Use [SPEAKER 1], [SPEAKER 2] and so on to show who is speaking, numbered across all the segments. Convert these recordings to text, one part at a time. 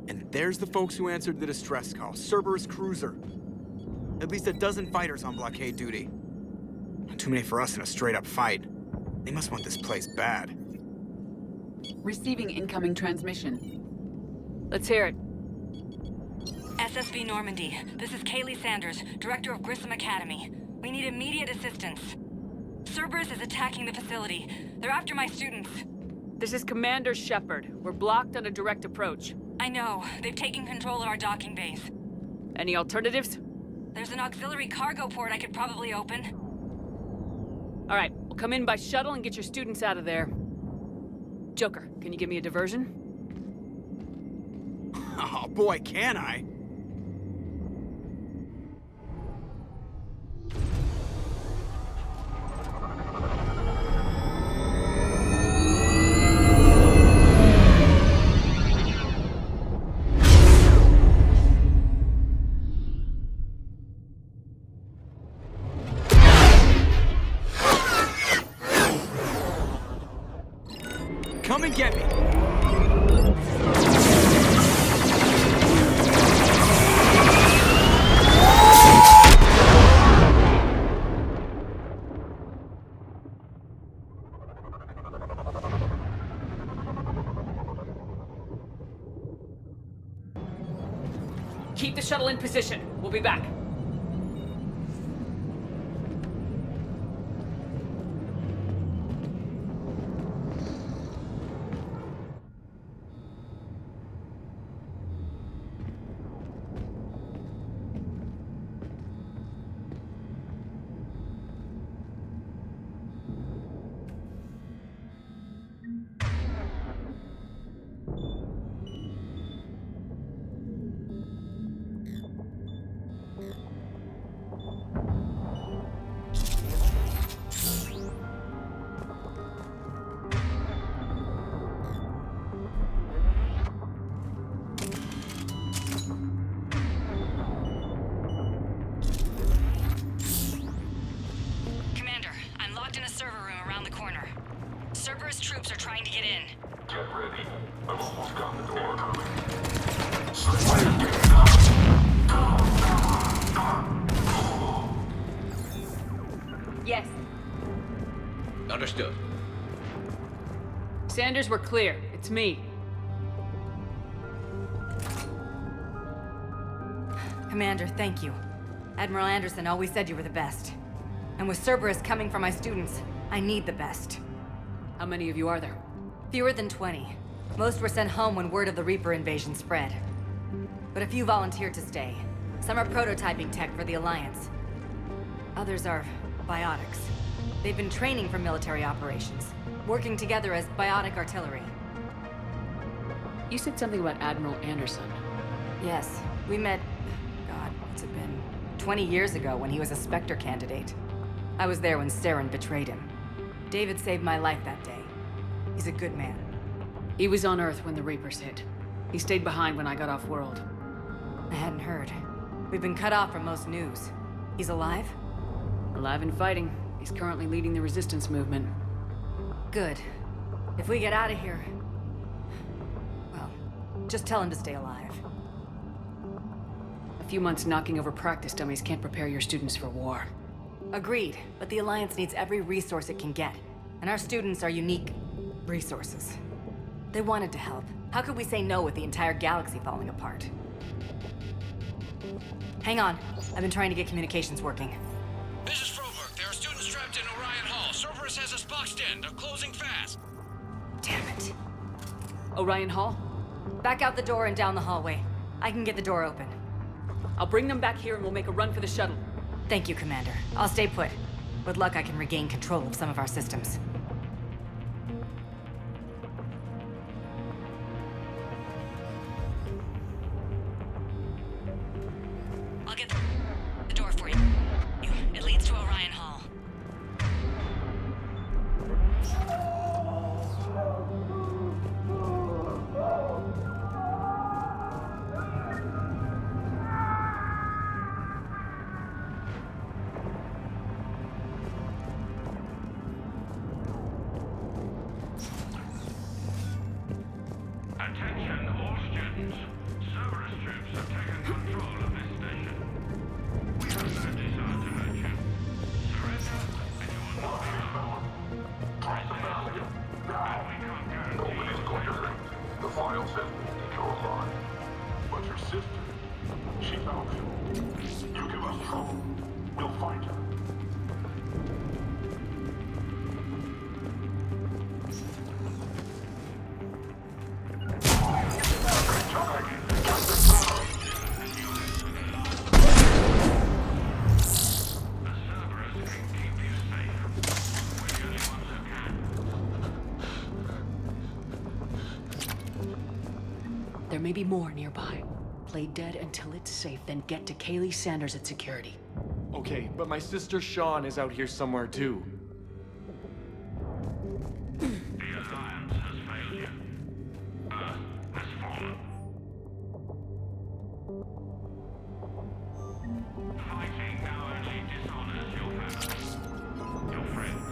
[SPEAKER 1] And there's the folks who answered the distress call. Cerberus cruiser. At least a dozen fighters on blockade duty. Not too many for us in a straight-up fight. They must want this place bad.
[SPEAKER 2] Receiving incoming transmission. Let's hear it.
[SPEAKER 3] SSB Normandy. This is Kaylee Sanders, Director of Grissom Academy. We need immediate assistance. Cerberus is attacking the facility. They're after my students.
[SPEAKER 2] This is Commander Shepard. We're blocked on a direct approach.
[SPEAKER 3] I know. They've taken control of our docking base.
[SPEAKER 2] Any alternatives?
[SPEAKER 3] There's an auxiliary cargo port I could probably open.
[SPEAKER 2] All right, we'll come in by shuttle and get your students out of there. Joker, can you give me a diversion?
[SPEAKER 1] Oh boy, can I? Come and get me!
[SPEAKER 2] Keep the shuttle in position. We'll be back.
[SPEAKER 3] Cerberus troops are trying to get in.
[SPEAKER 4] Get ready. I've almost got the door coming.
[SPEAKER 2] Yes.
[SPEAKER 5] Understood.
[SPEAKER 2] Sanders, we're clear. It's me.
[SPEAKER 3] Commander, thank you. Admiral Anderson always said you were the best. And with Cerberus coming for my students, I need the best.
[SPEAKER 2] How many of you are there?
[SPEAKER 3] Fewer than 20. Most were sent home when word of the Reaper invasion spread. But a few volunteered to stay. Some are prototyping tech for the Alliance. Others are biotics. They've been training for military operations, working together as biotic artillery.
[SPEAKER 2] You said something about Admiral Anderson.
[SPEAKER 3] Yes, we met... God, what's it been? 20 years ago when he was a Spectre candidate. I was there when Saren betrayed him. David saved my life that day. He's a good man.
[SPEAKER 2] He was on Earth when the Reapers hit. He stayed behind when I got off-world.
[SPEAKER 3] I hadn't heard. We've been cut off from most news. He's alive?
[SPEAKER 2] Alive and fighting. He's currently leading the resistance movement.
[SPEAKER 3] Good. If we get out of here... Well, just tell him to stay alive.
[SPEAKER 2] A few months knocking over practice dummies can't prepare your students for war.
[SPEAKER 3] Agreed, but the Alliance needs every resource it can get. And our students are unique resources. They wanted to help. How could we say no with the entire galaxy falling apart? Hang on. I've been trying to get communications working.
[SPEAKER 5] This is Froberg. There are students trapped in Orion Hall. Cerberus has us boxed in. They're closing fast.
[SPEAKER 3] Damn it.
[SPEAKER 2] Orion Hall?
[SPEAKER 3] Back out the door and down the hallway. I can get the door open.
[SPEAKER 2] I'll bring them back here and we'll make a run for the shuttle.
[SPEAKER 3] Thank you, Commander. I'll stay put. With luck, I can regain control of some of our systems. I'll get the door for you. It leads to Orion Hall.
[SPEAKER 4] Attention all students. Cerberus troops have taken control of this station. We have no desire to hurt you. Surrender and you will not be found. Resist and we can't guarantee you safety. The file says you're alive. But your sister, she found you. You give us trouble, we'll find her.
[SPEAKER 2] There may be more nearby. Play dead until it's safe, then get to Kaylee Sanders at security.
[SPEAKER 6] Okay, but my sister Sean is out here somewhere too.
[SPEAKER 4] The Alliance has failed you. Earth has fallen. Fighting now only dishonors your family, your friends.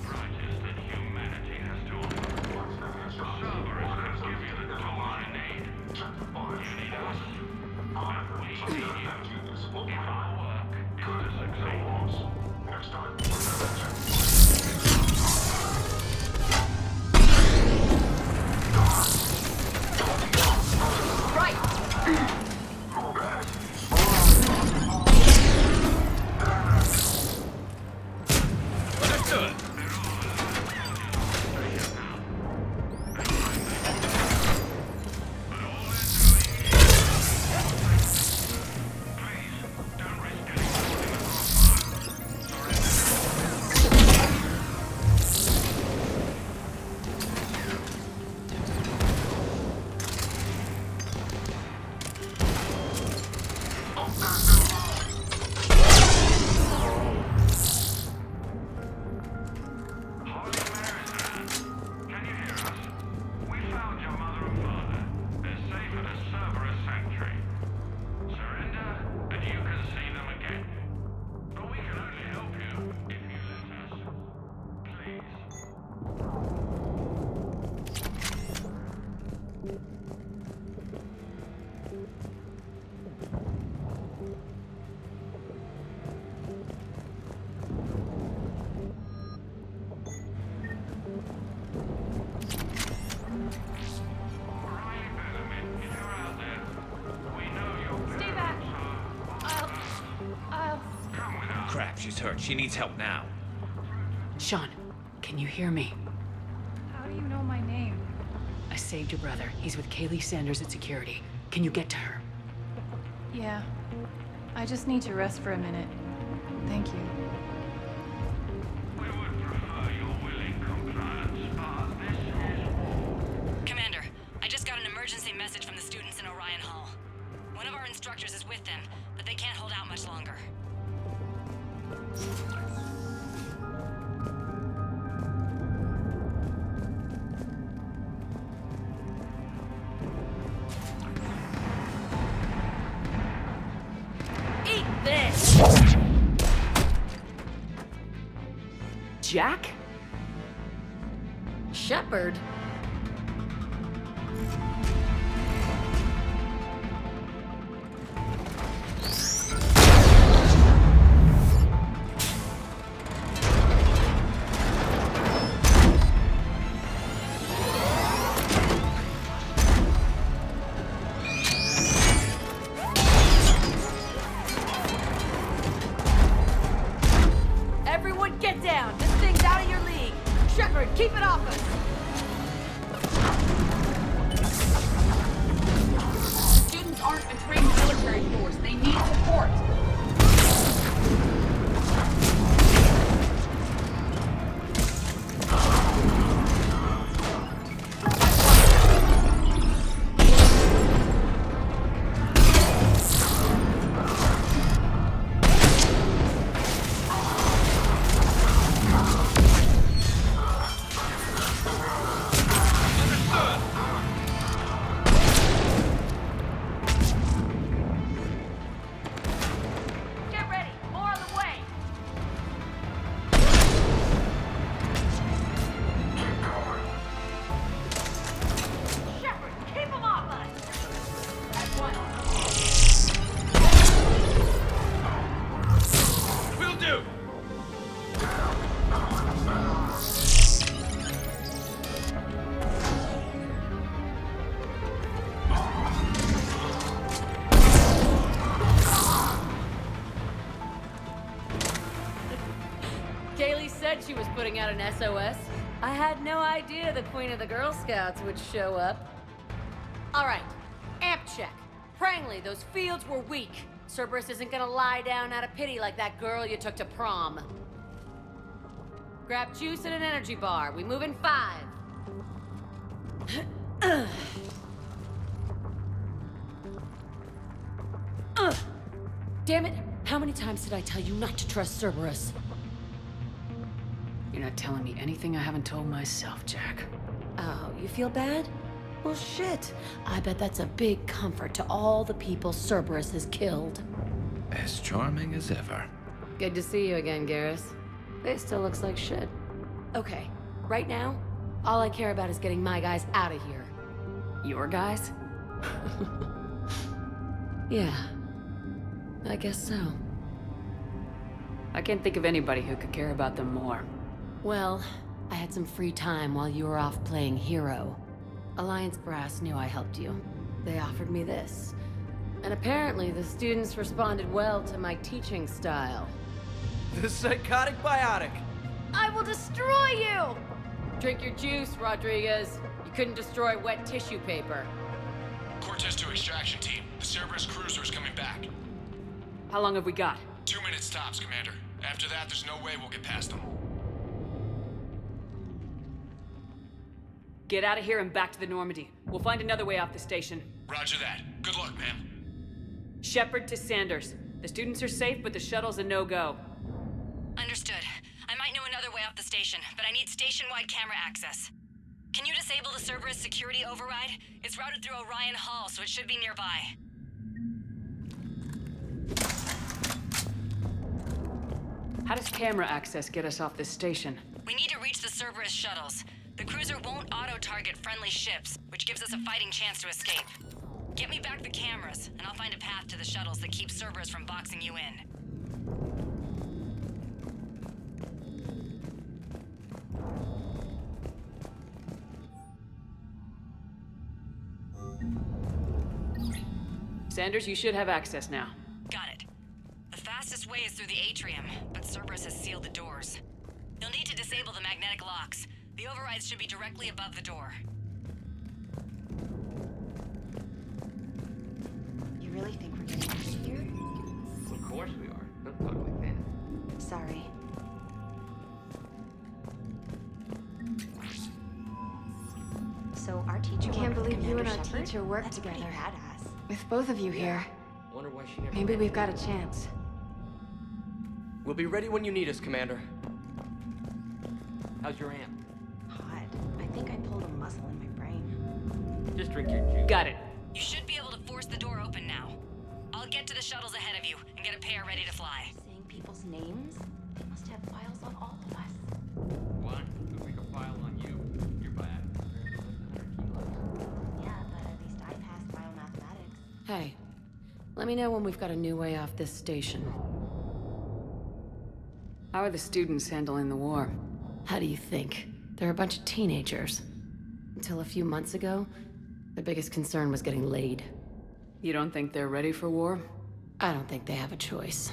[SPEAKER 4] Brightest that humanity has to offer. Cerberus has given you the tools
[SPEAKER 7] she's hurt. She needs help now.
[SPEAKER 2] Sean, can you hear me?
[SPEAKER 8] How do you know my name?
[SPEAKER 2] I saved your brother. He's with Kaylee Sanders at security. Can you get to her?
[SPEAKER 8] Yeah. I just need to rest for a minute. Thank you.
[SPEAKER 4] We would prefer your willing compliance, but this is...
[SPEAKER 3] Commander, I just got an emergency message from the students in Orion Hall. One of our instructors is with them, but they can't hold out much longer. Eat this!
[SPEAKER 2] Jack?
[SPEAKER 3] Shepard? Everyone get down! This thing's out of your league! Shepard, keep it off us!
[SPEAKER 2] Students aren't a trained military force. They need support.
[SPEAKER 3] Get ready! More on the way! Shepard, keep him off us! That's one.
[SPEAKER 7] Will do!
[SPEAKER 3] Kaylee said she was putting out an SOS. I had no idea the Queen of the Girl Scouts would show up. All right, amp check. Prangley, those fields were weak. Cerberus isn't gonna lie down out of pity like that girl you took to prom. Grab juice and an energy bar. We move in 5. Damn it! How many times did I tell you not to trust Cerberus?
[SPEAKER 2] You're not telling me anything I haven't told myself, Jack.
[SPEAKER 3] Oh, you feel bad? Well, shit. I bet that's a big comfort to all the people Cerberus has killed.
[SPEAKER 9] As charming as ever.
[SPEAKER 3] Good to see you again, Garrus. This still looks like shit. Okay, right now, all I care about is getting my guys out of here.
[SPEAKER 2] Your guys?
[SPEAKER 3] Yeah, I guess so.
[SPEAKER 2] I can't think of anybody who could care about them more.
[SPEAKER 3] Well, I had some free time while you were off playing hero. Alliance Brass knew I helped you. They offered me this. And apparently the students responded well to my teaching style.
[SPEAKER 6] The psychotic biotic.
[SPEAKER 3] I will destroy you! Drink your juice, Rodriguez. You couldn't destroy wet tissue paper.
[SPEAKER 5] Cortez to extraction team. The Cerberus cruiser is coming back.
[SPEAKER 2] How long have we got?
[SPEAKER 5] 2 minutes tops, Commander. After that, there's no way we'll get past them.
[SPEAKER 2] Get out of here and back to the Normandy. We'll find another way off the station.
[SPEAKER 5] Roger that. Good luck, ma'am.
[SPEAKER 2] Shepard to Sanders. The students are safe, but the shuttle's a no-go.
[SPEAKER 3] Understood. I might know another way off the station, but I need station-wide camera access. Can you disable the Cerberus security override? It's routed through Orion Hall, so it should be nearby.
[SPEAKER 2] How does camera access get us off this station?
[SPEAKER 3] We need to reach the Cerberus shuttles. The cruiser won't auto-target friendly ships, which gives us a fighting chance to escape. Get me back the cameras, and I'll find a path to the shuttles that keeps Cerberus from boxing you in.
[SPEAKER 2] Sanders, you should have access now.
[SPEAKER 3] Got it. The fastest way is through the atrium, but Cerberus has sealed the doors. You'll need to disable the magnetic locks. The overrides should be directly above the door.
[SPEAKER 10] You really think we're getting out of here?
[SPEAKER 6] Of course we are. Don't talk like that.
[SPEAKER 10] Sorry. So our teacher.
[SPEAKER 8] I can't
[SPEAKER 10] worked with
[SPEAKER 8] believe you and
[SPEAKER 10] Commander
[SPEAKER 8] our
[SPEAKER 10] Shepard?
[SPEAKER 8] teacher worked
[SPEAKER 10] That's
[SPEAKER 8] together.
[SPEAKER 10] Pretty badass.
[SPEAKER 8] With both of you here,
[SPEAKER 6] Wonder why she never.
[SPEAKER 8] maybe we've got a chance.
[SPEAKER 6] We'll be ready when you need us, Commander. How's your aunt?
[SPEAKER 10] Hot. I think I pulled a muscle in my brain.
[SPEAKER 6] Just drink your juice.
[SPEAKER 2] Got it.
[SPEAKER 3] You should be able to force the door open now. I'll get to the shuttles ahead of you and get a pair ready to fly.
[SPEAKER 10] Saying people's names? They must have files on all of us.
[SPEAKER 6] Why? If we can file on you, you're bad.
[SPEAKER 10] Yeah, but at least I passed biomathematics.
[SPEAKER 11] Hey, let me know when we've got a new way off this station.
[SPEAKER 2] How are the students handling the war?
[SPEAKER 11] How do you think? They're a bunch of teenagers. Until a few months ago, their biggest concern was getting laid.
[SPEAKER 2] You don't think they're ready for war?
[SPEAKER 11] I don't think they have a choice.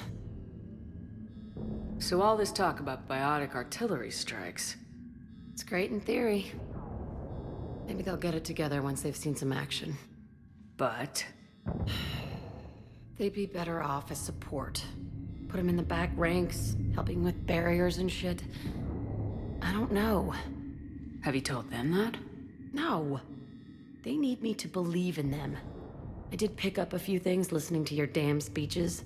[SPEAKER 2] So all this talk about biotic artillery strikes.
[SPEAKER 11] It's great in theory. Maybe they'll get it together once they've seen some action.
[SPEAKER 2] But
[SPEAKER 11] They'd be better off as support. Put them in the back ranks, helping with barriers and shit. I don't know.
[SPEAKER 2] have you told them that?
[SPEAKER 11] No. They need me to believe in them. I did pick up a few things listening to your damn speeches.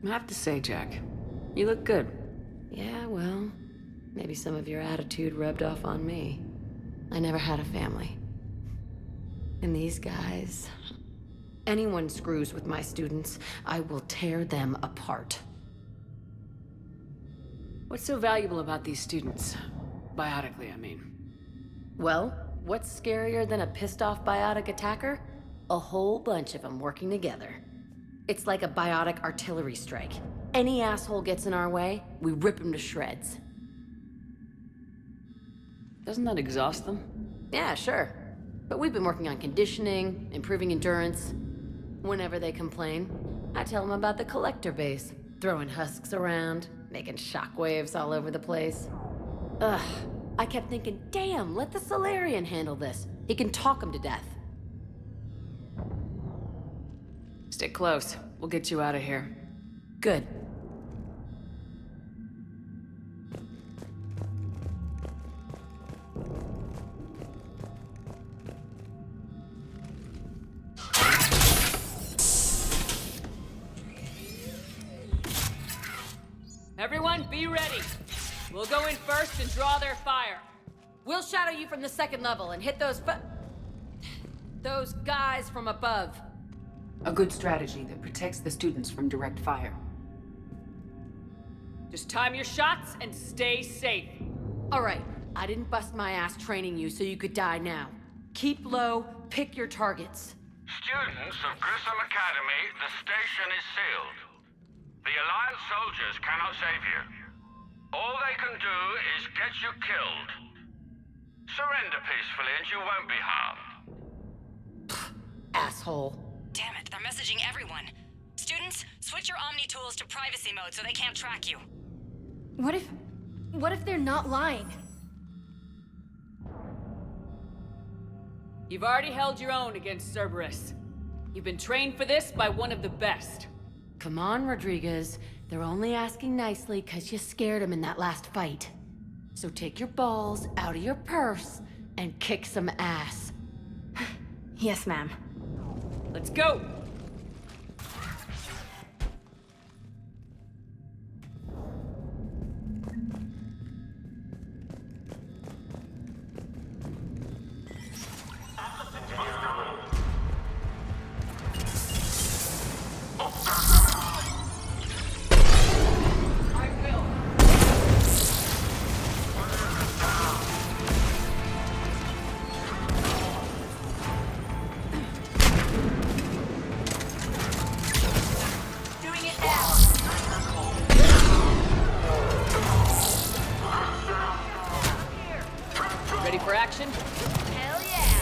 [SPEAKER 2] I have to say, Jack, you look good.
[SPEAKER 11] Yeah, well, maybe some of your attitude rubbed off on me. I never had a family. And these guys... Anyone screws with my students, I will tear them apart.
[SPEAKER 2] What's so valuable about these students? Biotically, I mean.
[SPEAKER 11] Well, what's scarier than a pissed-off biotic attacker? A whole bunch of them working together. It's like a biotic artillery strike. Any asshole gets in our way, we rip him to shreds.
[SPEAKER 2] Doesn't that exhaust them?
[SPEAKER 11] Yeah, sure. But we've been working on conditioning, improving endurance. Whenever they complain, I tell them about the collector base, throwing husks around, making shockwaves all over the place. Ugh, I kept thinking, damn, let the Solarian handle this. He can talk them to death.
[SPEAKER 2] Stay close. We'll get you out of here.
[SPEAKER 11] Good.
[SPEAKER 2] Everyone, be ready. We'll go in first and draw their fire.
[SPEAKER 11] We'll shadow you from the second level and hit those guys from above.
[SPEAKER 12] A good strategy that protects the students from direct fire.
[SPEAKER 2] Just time your shots and stay safe.
[SPEAKER 11] All right, I didn't bust my ass training you so you could die now. Keep low, pick your targets.
[SPEAKER 4] Students of Grissom Academy, the station is sealed. The Alliance soldiers cannot save you. All they can do is get you killed. Surrender peacefully and you won't be harmed.
[SPEAKER 11] Asshole.
[SPEAKER 3] Damn it, they're messaging everyone. Students, switch your Omni tools to privacy mode so they can't track you.
[SPEAKER 8] What if they're not lying?
[SPEAKER 2] You've already held your own against Cerberus. You've been trained for this by one of the best.
[SPEAKER 11] Come on, Rodriguez. They're only asking nicely because you scared them in that last fight. So take your balls out of your purse and kick some ass.
[SPEAKER 8] Yes, ma'am.
[SPEAKER 2] Let's go! Ready for action?
[SPEAKER 3] Hell yeah!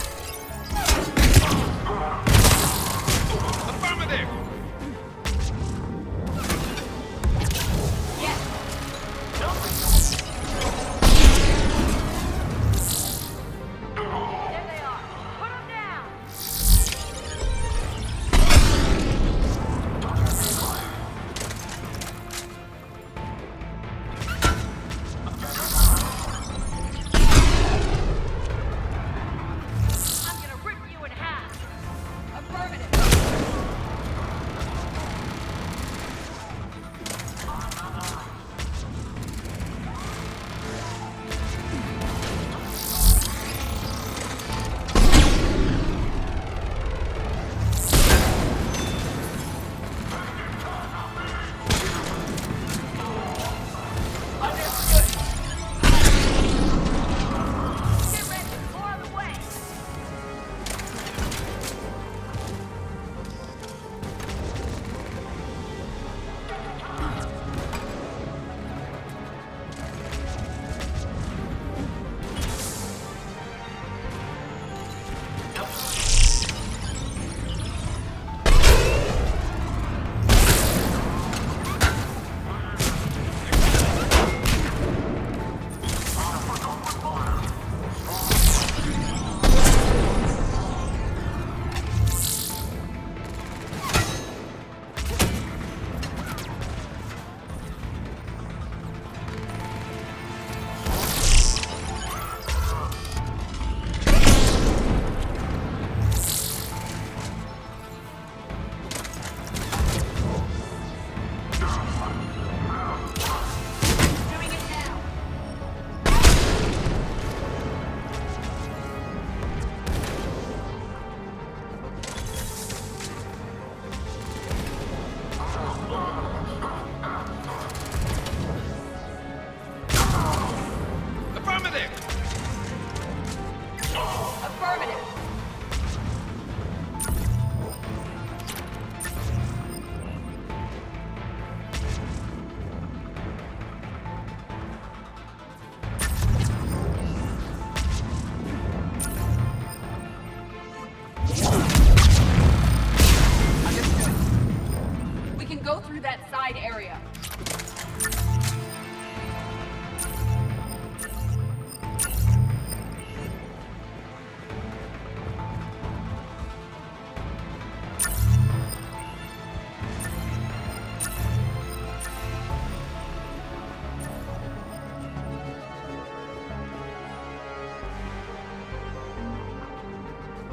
[SPEAKER 5] Affirmative!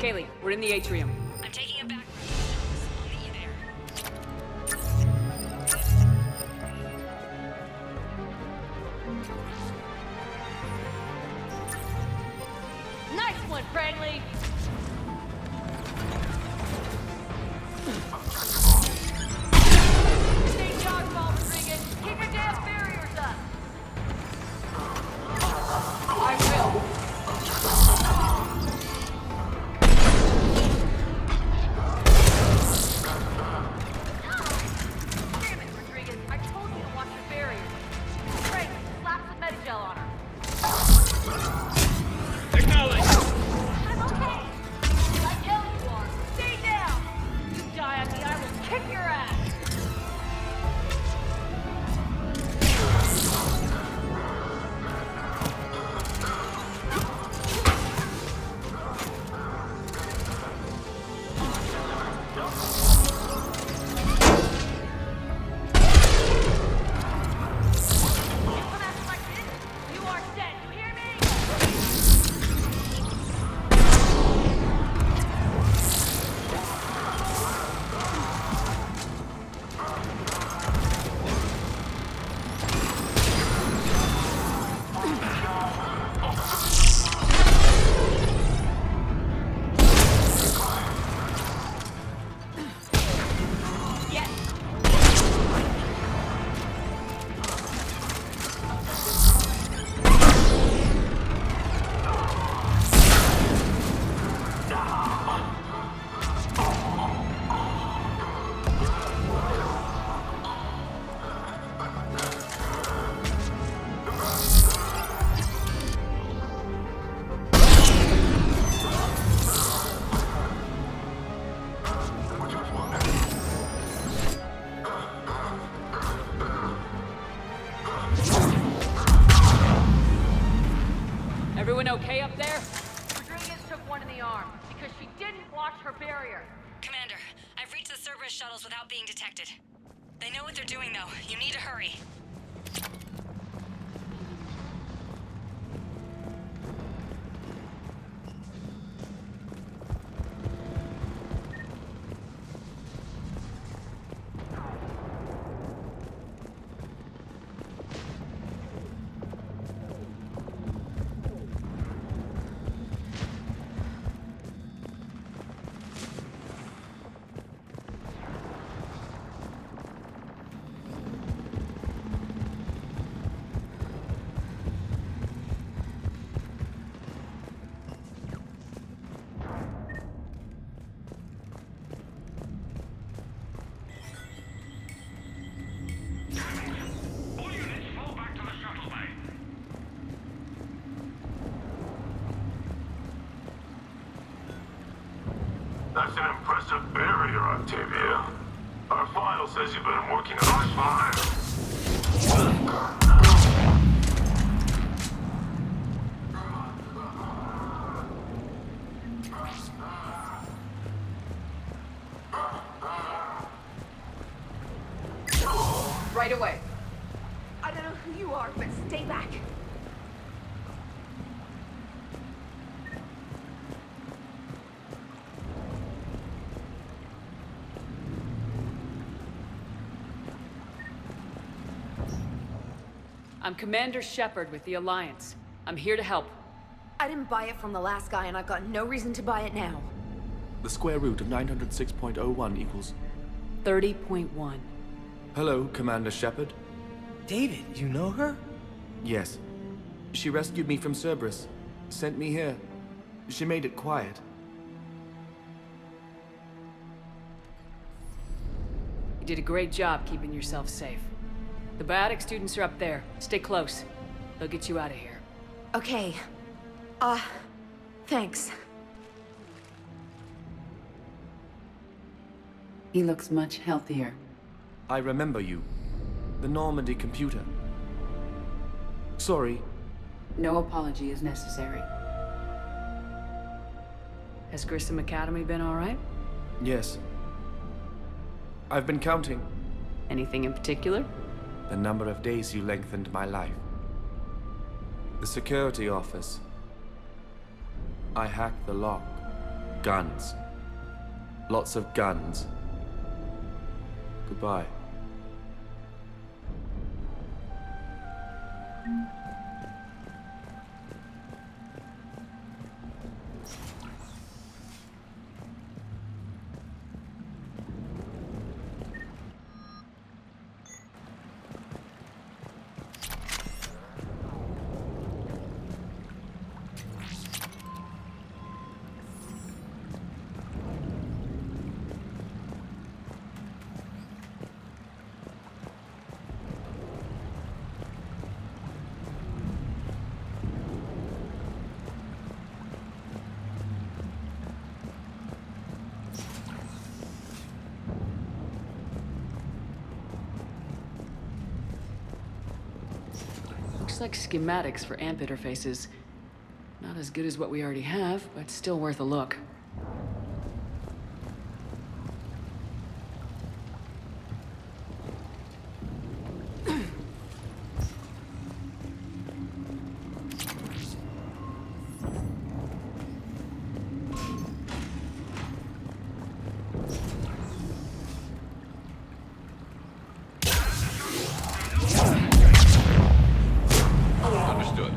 [SPEAKER 2] Kaylee, we're in the atrium.
[SPEAKER 3] I'm taking it back. I'll meet you there.
[SPEAKER 2] Nice one, Franklin! Stay dodgeball, Rodriguez! Keep your damn barriers up! I will! Damn it, Rodriguez! I told you to watch your barriers! Frank, slap some Medigel on her!
[SPEAKER 7] Acknowledge!
[SPEAKER 2] I'm okay! I tell you are! Stay down! You die on me, I will kick your ass! You come after my kid, you are dead, you hear me? Everyone okay up there? Rodriguez took one in the arm because she didn't watch her barrier.
[SPEAKER 3] Commander, I've reached the Cerberus shuttles without being detected. They know what they're doing, though. You need to hurry.
[SPEAKER 4] All units fall back to the shuttle bay.
[SPEAKER 13] That's an impressive barrier, Octavia. Our file says you've been working on fire.
[SPEAKER 12] Right away.
[SPEAKER 10] I don't know who you are, but stay back.
[SPEAKER 2] I'm Commander Shepard with the Alliance. I'm here to help.
[SPEAKER 10] I didn't buy it from the last guy, and I've got no reason to buy it now.
[SPEAKER 6] The square root of 906.01 equals...
[SPEAKER 2] 30.1.
[SPEAKER 6] Hello, Commander Shepard.
[SPEAKER 14] David, you know her?
[SPEAKER 6] Yes. She rescued me from Cerberus. Sent me here. She made it quiet.
[SPEAKER 2] You did a great job keeping yourself safe. The biotic students are up there. Stay close. They'll get you out of here.
[SPEAKER 10] Okay. Thanks.
[SPEAKER 12] He looks much healthier.
[SPEAKER 6] I remember you. The Normandy computer. Sorry.
[SPEAKER 12] No apology is necessary.
[SPEAKER 2] Has Grissom Academy been all right?
[SPEAKER 6] Yes. I've been counting.
[SPEAKER 2] Anything in particular?
[SPEAKER 6] The number of days you lengthened my life. The security office. I hacked the lock. Guns. Lots of guns. Goodbye.
[SPEAKER 2] Looks like schematics for amp interfaces. Not as good as what we already have, but still worth a look.
[SPEAKER 7] Understood.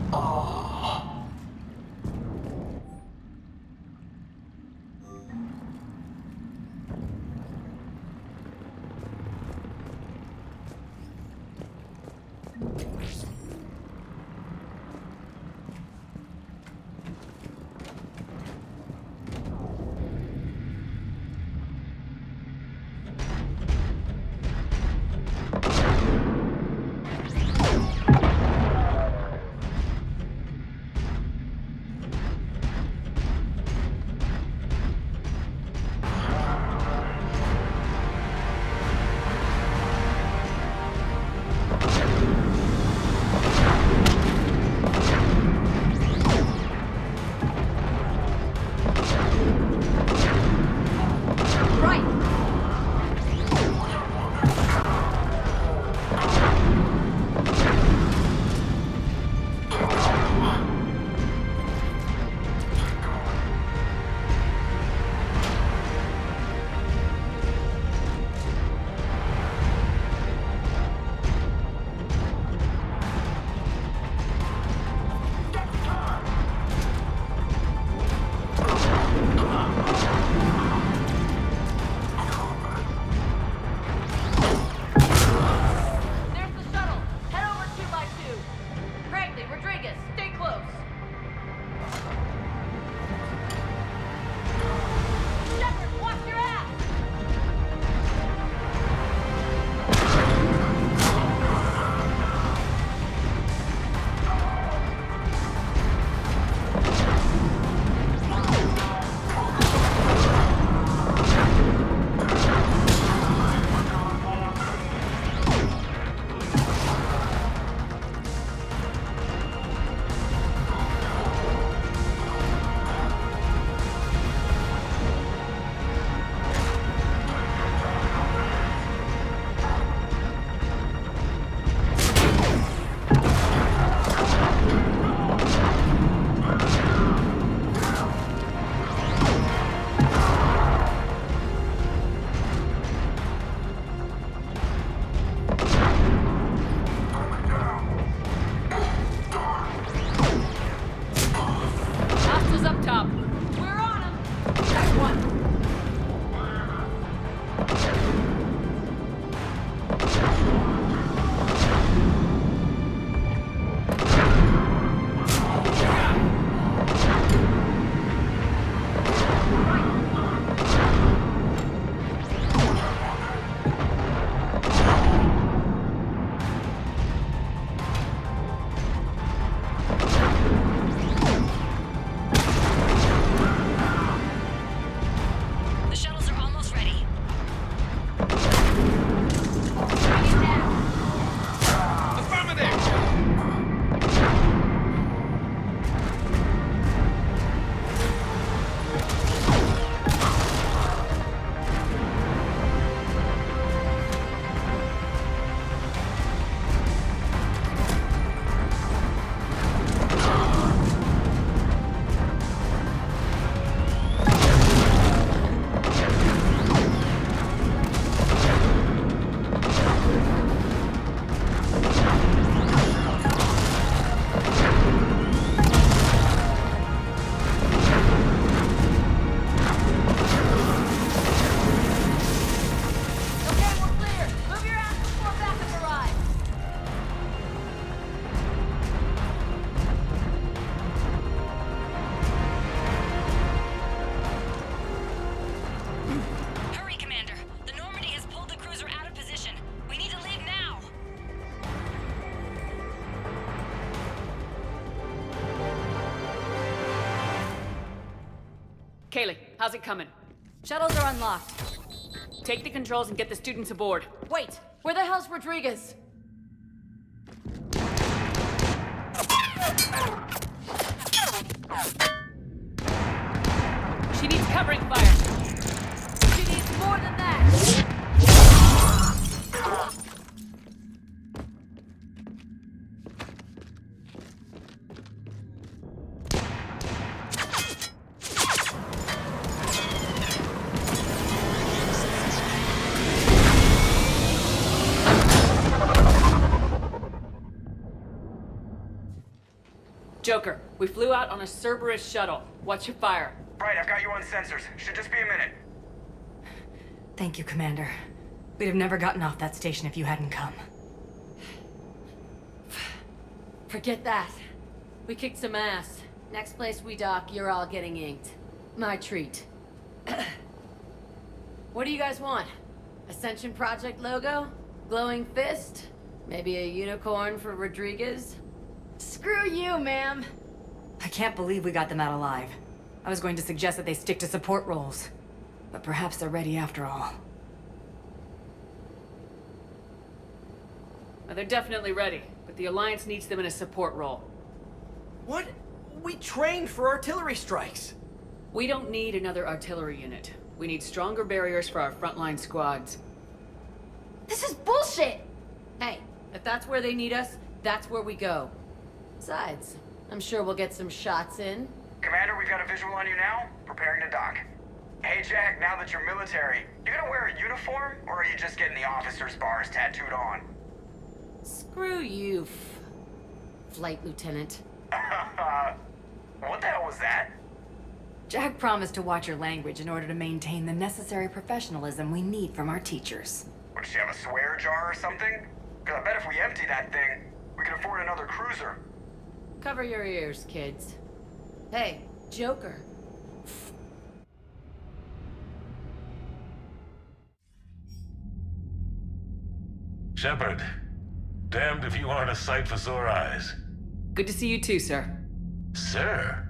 [SPEAKER 2] Kaylee, how's it coming?
[SPEAKER 3] Shuttles are unlocked.
[SPEAKER 2] Take the controls and get the students aboard.
[SPEAKER 11] Wait, where the hell's Rodriguez?
[SPEAKER 2] She needs covering fire.
[SPEAKER 11] She needs more than that!
[SPEAKER 2] Joker, we flew out on a Cerberus shuttle. Watch your fire.
[SPEAKER 1] Right, I've got you on sensors. Should just be a minute.
[SPEAKER 3] Thank you, Commander. We'd have never gotten off that station if you hadn't come.
[SPEAKER 11] Forget that. We kicked some ass. Next place we dock, you're all getting inked. My treat. What do you guys want? Ascension Project logo? Glowing fist? Maybe a unicorn for Rodriguez? Screw you, ma'am!
[SPEAKER 3] I can't believe we got them out alive. I was going to suggest that they stick to support roles. But perhaps they're ready after all.
[SPEAKER 2] Well, they're definitely ready, but the Alliance needs them in a support role.
[SPEAKER 14] What? We trained for artillery strikes.
[SPEAKER 2] We don't need another artillery unit. We need stronger barriers for our frontline squads.
[SPEAKER 11] This is bullshit! Hey, if that's where they need us, that's where we go. Besides, I'm sure we'll get some shots in.
[SPEAKER 1] Commander, we've got a visual on you now. Preparing to dock. Hey, Jack, now that you're military, you gonna wear a uniform, or are you just getting the officer's bars tattooed on?
[SPEAKER 11] Screw you, Flight Lieutenant.
[SPEAKER 1] What the hell was that?
[SPEAKER 3] Jack promised to watch your language in order to maintain the necessary professionalism we need from our teachers.
[SPEAKER 1] Would she have a swear jar or something? Because I bet if we empty that thing, we can afford another cruiser.
[SPEAKER 11] Cover your ears, kids. Hey, Joker.
[SPEAKER 13] Shepard, damned if you aren't a sight for sore eyes.
[SPEAKER 2] Good to see you too, sir.
[SPEAKER 13] Sir?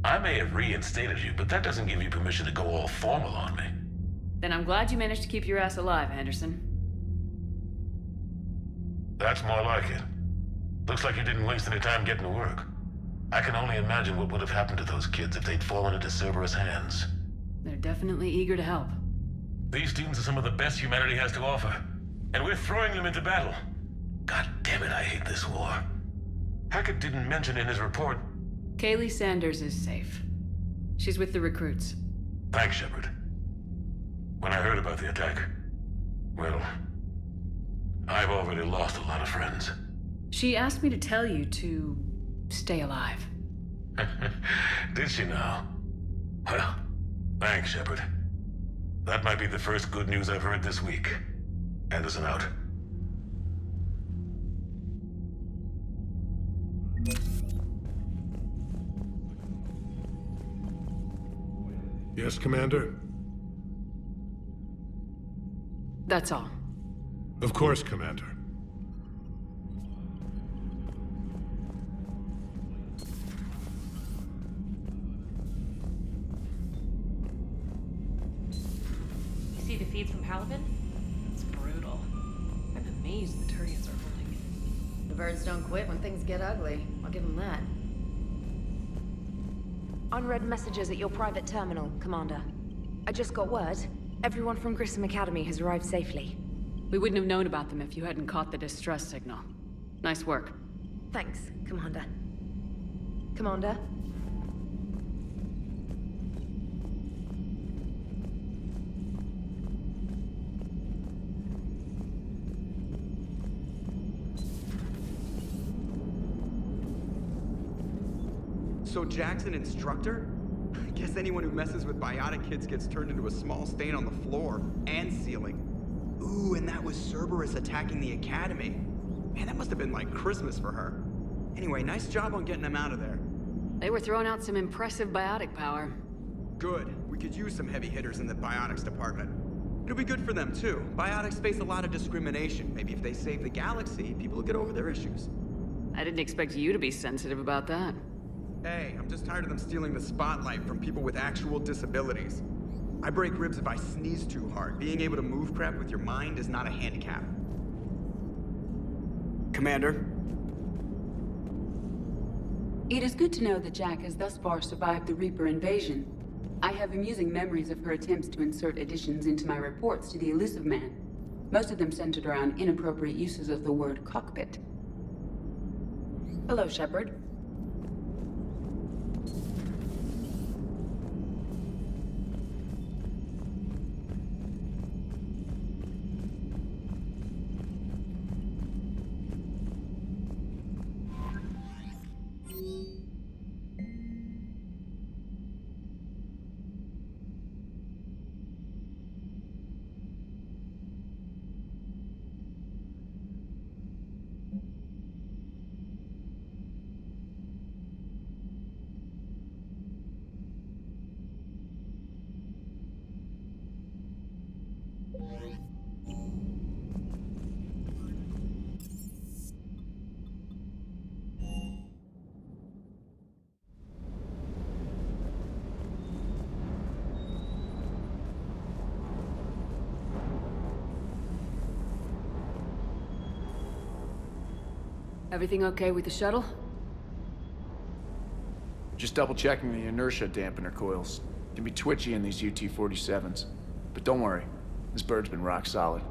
[SPEAKER 13] I may have reinstated you, but that doesn't give you permission to go all formal on me.
[SPEAKER 2] Then I'm glad you managed to keep your ass alive, Henderson.
[SPEAKER 13] That's more like it. Looks like you didn't waste any time getting to work. I can only imagine what would have happened to those kids if they'd fallen into Cerberus' hands.
[SPEAKER 2] They're definitely eager to help.
[SPEAKER 13] These students are some of the best humanity has to offer, and we're throwing them into battle. God damn it, I hate this war. Hackett didn't mention in his report.
[SPEAKER 2] Kaylee Sanders is safe. She's with the recruits.
[SPEAKER 13] Thanks, Shepard. When I heard about the attack, well, I've already lost a lot of friends.
[SPEAKER 2] She asked me to tell you to stay alive.
[SPEAKER 13] Did she now? Well, thanks, Shepard. That might be the first good news I've heard this week. Anderson out.
[SPEAKER 15] Yes, Commander?
[SPEAKER 2] That's all.
[SPEAKER 15] Of course, Commander.
[SPEAKER 10] You see the feeds from Paragon?
[SPEAKER 8] It's brutal. I'm amazed the Turians are holding it.
[SPEAKER 11] The birds don't quit when things get ugly. I'll give them that.
[SPEAKER 10] Unread messages at your private terminal, Commander. I just got word. Everyone from Grissom Academy has arrived safely.
[SPEAKER 2] We wouldn't have known about them if you hadn't caught the distress signal. Nice work.
[SPEAKER 10] Thanks, Commander. Commander?
[SPEAKER 1] So Jack's an instructor? I guess anyone who messes with biotic kids gets turned into a small stain on the floor and ceiling. Ooh, and that was Cerberus attacking the academy. Man, that must have been like Christmas for her. Anyway, nice job on getting them out of there.
[SPEAKER 2] They were throwing out some impressive biotic power.
[SPEAKER 1] Good. We could use some heavy hitters in the biotics department. It'll be good for them too. Biotics face a lot of discrimination. Maybe if they save the galaxy, people will get over their issues.
[SPEAKER 2] I didn't expect you to be sensitive about that.
[SPEAKER 1] Hey, I'm just tired of them stealing the spotlight from people with actual disabilities. I break ribs if I sneeze too hard. Being able to move crap with your mind is not a handicap. Commander?
[SPEAKER 12] It is good to know that Jack has thus far survived the Reaper invasion. I have amusing memories of her attempts to insert additions into my reports to the Elusive Man. Most of them centered around inappropriate uses of the word cockpit. Hello, Shepard.
[SPEAKER 2] Everything okay with the shuttle?
[SPEAKER 16] Just double checking the inertia dampener coils. Can be twitchy in these UT-47s. But don't worry, this bird's been rock solid.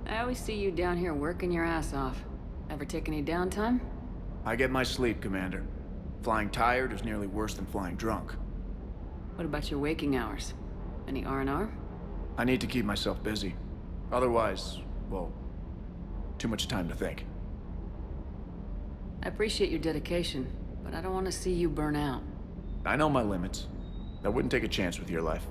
[SPEAKER 2] I always see you down here working your ass off. Ever take any downtime?
[SPEAKER 16] I get my sleep, Commander. Flying tired is nearly worse than flying drunk.
[SPEAKER 2] What about your waking hours? Any R&R?
[SPEAKER 16] I need to keep myself busy. Otherwise, well, too much time to think.
[SPEAKER 2] I appreciate your dedication, but I don't want to see you burn out.
[SPEAKER 16] I know my limits. I wouldn't take a chance with your life.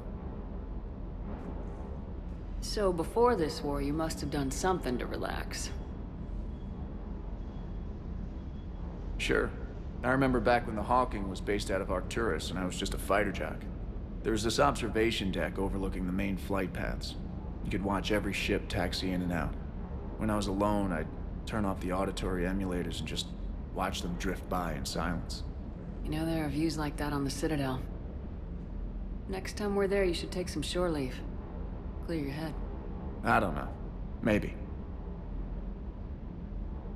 [SPEAKER 2] So before this war, you must have done something to relax.
[SPEAKER 16] Sure. I remember back when the Hawking was based out of Arcturus and I was just a fighter jock. There was this observation deck overlooking the main flight paths. You could watch every ship taxi in and out. When I was alone, I'd turn off the auditory emulators and just watch them drift by in silence.
[SPEAKER 2] You know, there are views like that on the Citadel. Next time we're there, you should take some shore leave. Clear your head.
[SPEAKER 16] I don't know. Maybe.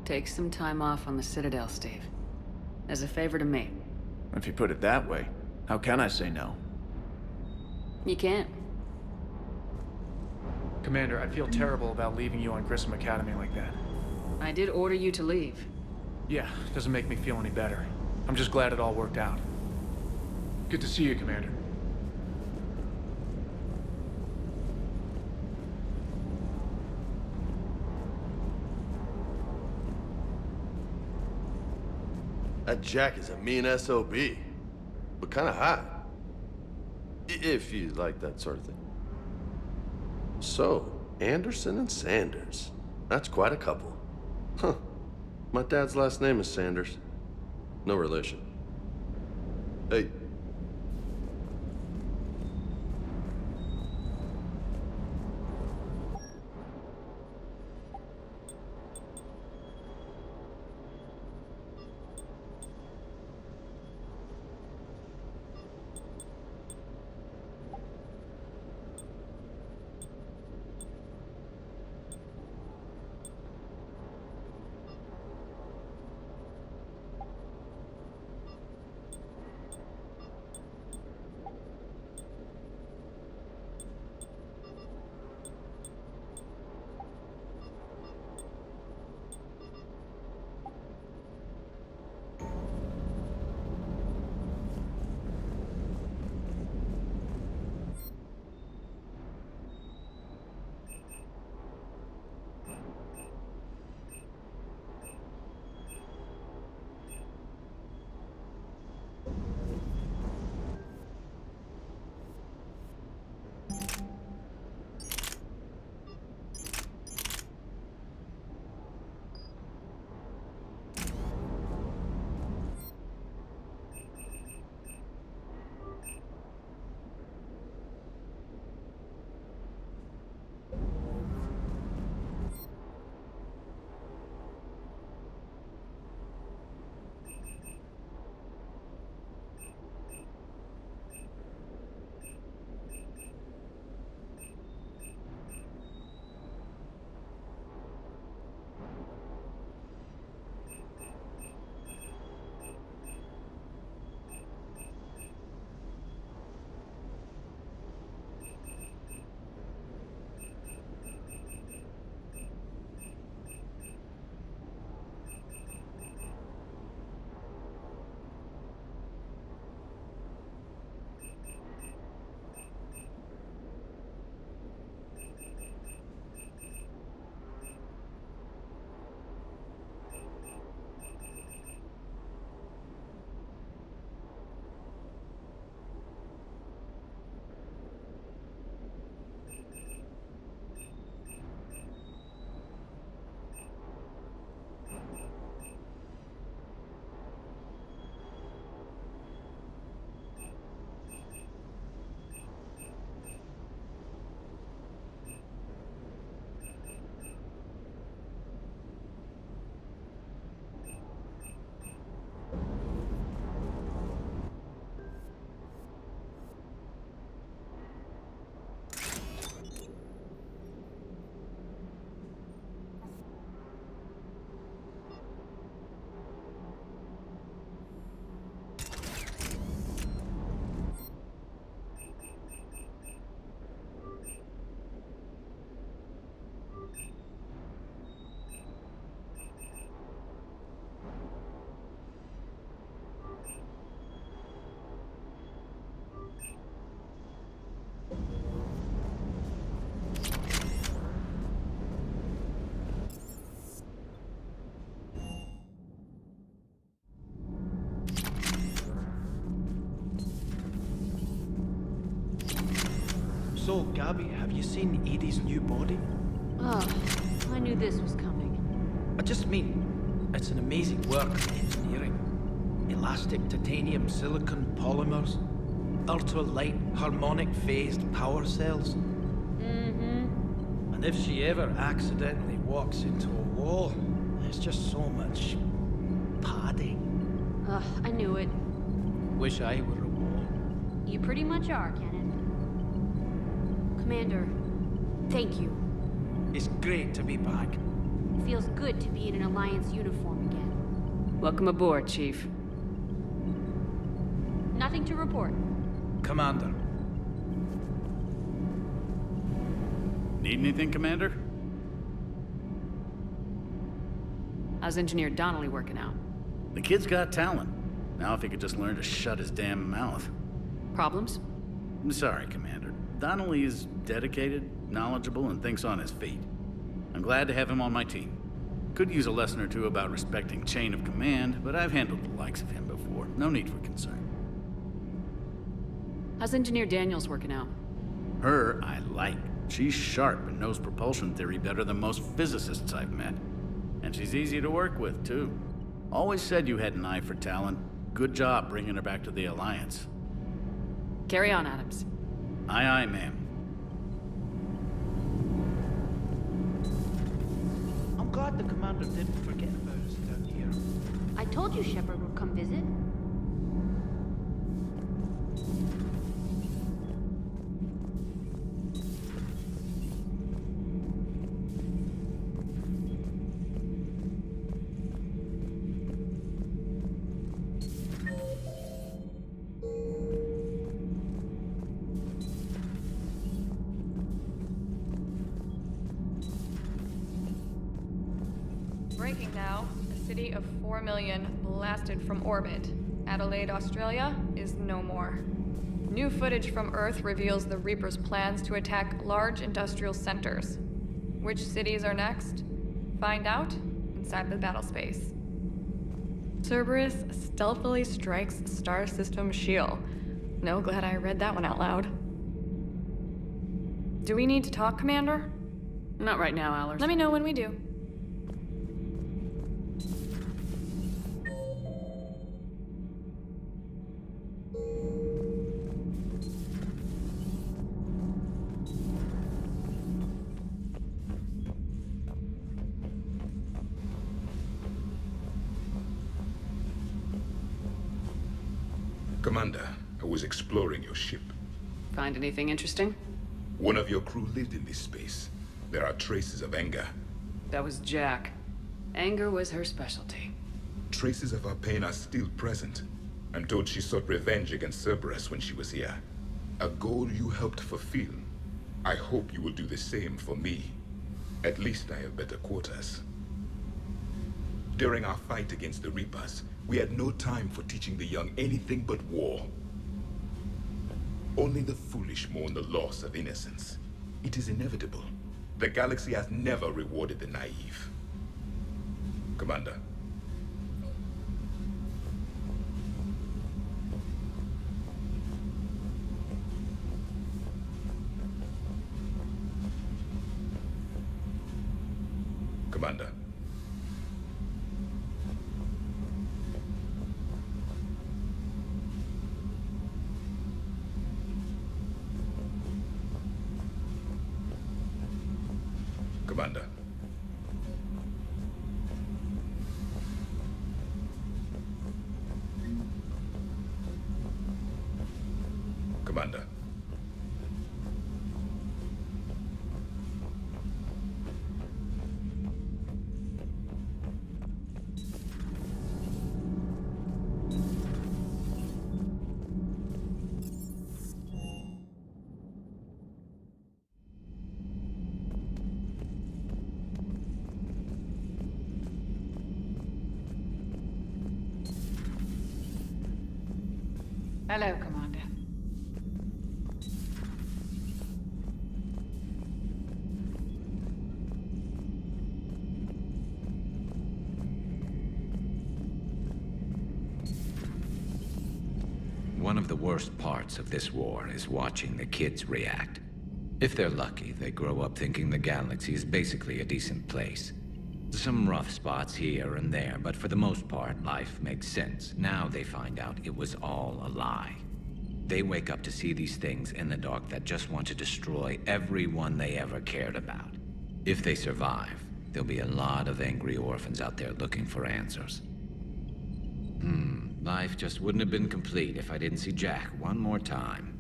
[SPEAKER 2] Take some time off on the Citadel, Steve. As a favor to me.
[SPEAKER 16] If you put it that way, how can I say no?
[SPEAKER 2] You can't.
[SPEAKER 16] Commander, I feel terrible about leaving you on Grissom Academy like that.
[SPEAKER 2] I did order you to leave.
[SPEAKER 16] Yeah, doesn't make me feel any better. I'm just glad it all worked out. Good to see you, Commander.
[SPEAKER 17] That Jack is a mean SOB, but kinda hot. If you like that sort of thing. So, Anderson and Sanders. That's quite a couple. Huh. My dad's last name is Sanders. No relation. Hey.
[SPEAKER 18] So, Gabby, have you seen Edie's new body?
[SPEAKER 19] Oh, I knew this was coming.
[SPEAKER 18] I just mean, it's an amazing work of engineering. Elastic titanium silicon polymers, ultra-light harmonic phased power cells.
[SPEAKER 19] Mm-hmm.
[SPEAKER 18] And if she ever accidentally walks into a wall, there's just so much padding.
[SPEAKER 19] Ugh, I knew it.
[SPEAKER 18] Wish I were a wall.
[SPEAKER 19] You pretty much are, Kenneth. Commander, thank you.
[SPEAKER 18] It's great to be back.
[SPEAKER 19] Feels good to be in an Alliance uniform again.
[SPEAKER 2] Welcome aboard, Chief.
[SPEAKER 19] Nothing to report.
[SPEAKER 18] Commander.
[SPEAKER 20] Need anything, Commander?
[SPEAKER 2] How's Engineer Donnelly working out?
[SPEAKER 20] The kid's got talent. Now if he could just learn to shut his damn mouth.
[SPEAKER 2] Problems?
[SPEAKER 20] I'm sorry, Commander. Donnelly is dedicated, knowledgeable, and thinks on his feet. I'm glad to have him on my team. Could use a lesson or two about respecting chain of command, but I've handled the likes of him before. No need for concern.
[SPEAKER 2] How's Engineer Daniels working out?
[SPEAKER 20] Her, I like. She's sharp and knows propulsion theory better than most physicists I've met. And she's easy to work with, too. Always said you had an eye for talent. Good job bringing her back to the Alliance.
[SPEAKER 2] Carry on, Adams.
[SPEAKER 20] Aye, aye, ma'am.
[SPEAKER 18] I'm glad the commander didn't forget about us down here.
[SPEAKER 19] I told you Shepard would come visit.
[SPEAKER 21] Breaking now, a city of 4 million blasted from orbit. Adelaide, Australia is no more. New footage from Earth reveals the Reaper's plans to attack large industrial centers. Which cities are next? Find out inside the battle space. Cerberus stealthily strikes Star System shield. No, glad I read that one out loud. Do we need to talk, Commander?
[SPEAKER 2] Not right now, Allers.
[SPEAKER 21] Let me know when we do.
[SPEAKER 22] Commander, I was exploring your ship.
[SPEAKER 2] Find anything interesting?
[SPEAKER 22] One of your crew lived in this space. There are traces of anger.
[SPEAKER 2] That was Jack. Anger was her specialty.
[SPEAKER 22] Traces of her pain are still present. I'm told she sought revenge against Cerberus when she was here. A goal you helped fulfill. I hope you will do the same for me. At least I have better quarters. During our fight against the Reapers, we had no time for teaching the young anything but war. Only the foolish mourn the loss of innocence. It is inevitable. The galaxy has never rewarded the naive. Commander. Commander. Commander. Commander.
[SPEAKER 2] Hello, Commander.
[SPEAKER 9] One of the worst parts of this war is watching the kids react. If they're lucky, they grow up thinking the galaxy is basically a decent place. Some rough spots here and there, but for the most part, life makes sense. Now they find out it was all a lie. They wake up to see these things in the dark that just want to destroy everyone they ever cared about. If they survive, there'll be a lot of angry orphans out there looking for answers. Life just wouldn't have been complete if I didn't see Jack one more time.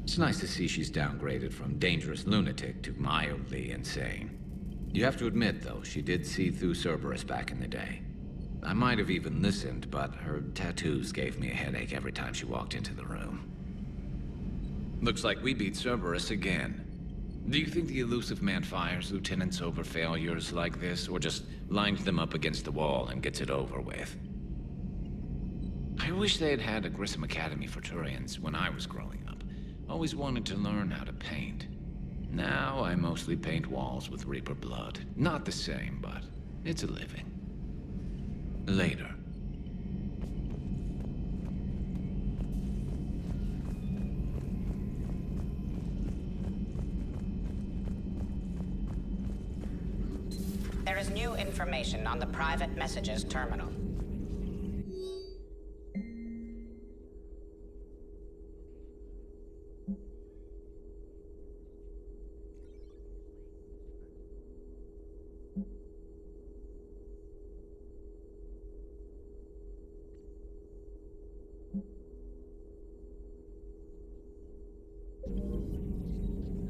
[SPEAKER 9] It's nice to see she's downgraded from dangerous lunatic to mildly insane. You have to admit, though, she did see through Cerberus back in the day. I might have even listened, but her tattoos gave me a headache every time she walked into the room. Looks like we beat Cerberus again. Do you think the elusive man fires lieutenants over failures like this, or just lines them up against the wall and gets it over with? I wish they had had a Grissom Academy for Turians when I was growing up. Always wanted to learn how to paint. Now I mostly paint walls with Reaper blood. Not the same, but it's a living. Later.
[SPEAKER 4] There is new information on the private messages terminal.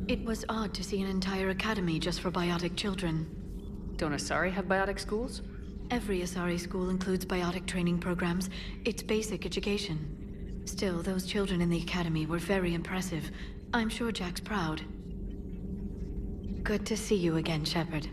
[SPEAKER 5] It was odd to see an entire academy just for biotic children.
[SPEAKER 2] Don't Asari have biotic schools?
[SPEAKER 5] Every Asari school includes biotic training programs. It's basic education. Still, those children in the academy were very impressive. I'm sure Jack's proud. Good to see you again, Shepard.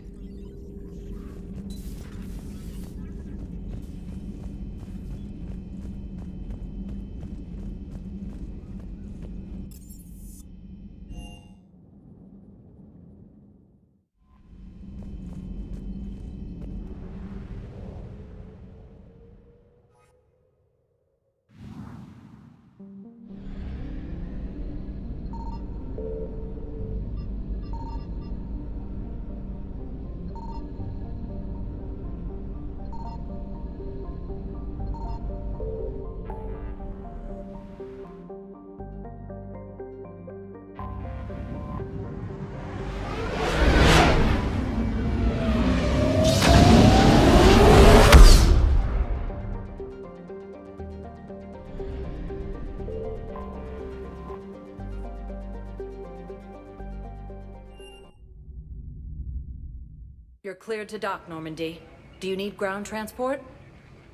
[SPEAKER 3] You're cleared to dock, Normandy. Do you need ground transport?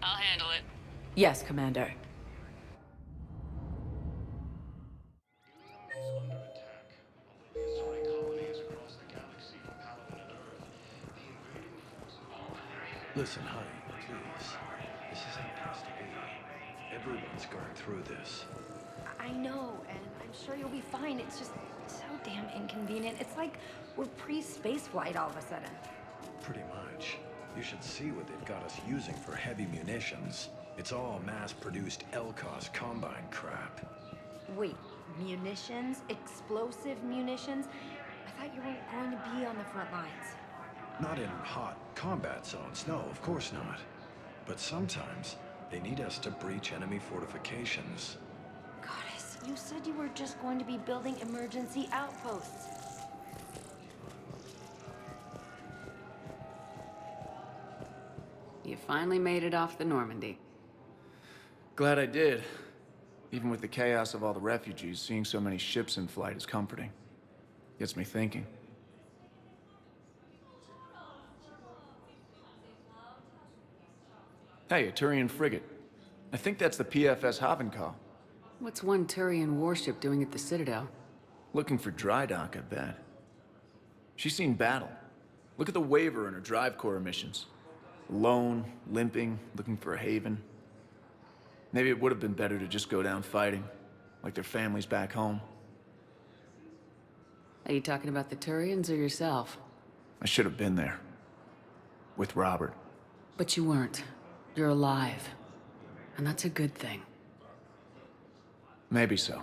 [SPEAKER 2] I'll handle it.
[SPEAKER 3] Yes, Commander.
[SPEAKER 23] Listen, honey, please. This isn't supposed to be. Everyone's going through this.
[SPEAKER 10] I know, and I'm sure you'll be fine. It's just so damn inconvenient. It's like we're pre-space flight all of a sudden.
[SPEAKER 23] Pretty much. You should see what they've got us using for heavy munitions. It's all mass-produced LCOS Combine crap.
[SPEAKER 10] Wait, munitions? Explosive munitions? I thought you weren't going to be on the front lines.
[SPEAKER 23] Not in hot combat zones, no, of course not. But sometimes, they need us to breach enemy fortifications.
[SPEAKER 10] Goddess, you said you were just going to be building emergency outposts.
[SPEAKER 11] You finally made it off the Normandy.
[SPEAKER 16] Glad I did. Even with the chaos of all the refugees, seeing so many ships in flight is comforting. Gets me thinking. Hey, a Turian frigate. I think that's the PFS Havenkal.
[SPEAKER 11] What's one Turian warship doing at the Citadel?
[SPEAKER 16] Looking for dry dock, I bet. She's seen battle. Look at the waiver in her drive core emissions. Alone, limping, looking for a haven. Maybe it would have been better to just go down fighting, like their families back home.
[SPEAKER 11] Are you talking about the Turians or yourself?
[SPEAKER 16] I should have been there. With Robert.
[SPEAKER 11] But you weren't. You're alive. And that's a good thing.
[SPEAKER 16] Maybe so.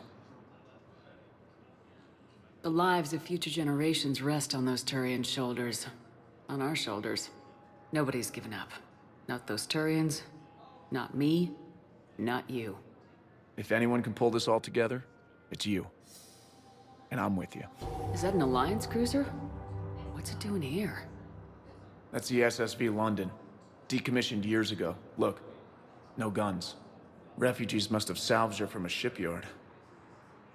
[SPEAKER 2] The lives of future generations rest on those Turian shoulders. On our shoulders. Nobody's given up. Not those Turians, not me, not you.
[SPEAKER 16] If anyone can pull this all together, it's you. And I'm with you.
[SPEAKER 2] Is that an Alliance cruiser? What's it doing here?
[SPEAKER 16] That's the SSV London. Decommissioned years ago. Look, no guns. Refugees must have salvaged her from a shipyard.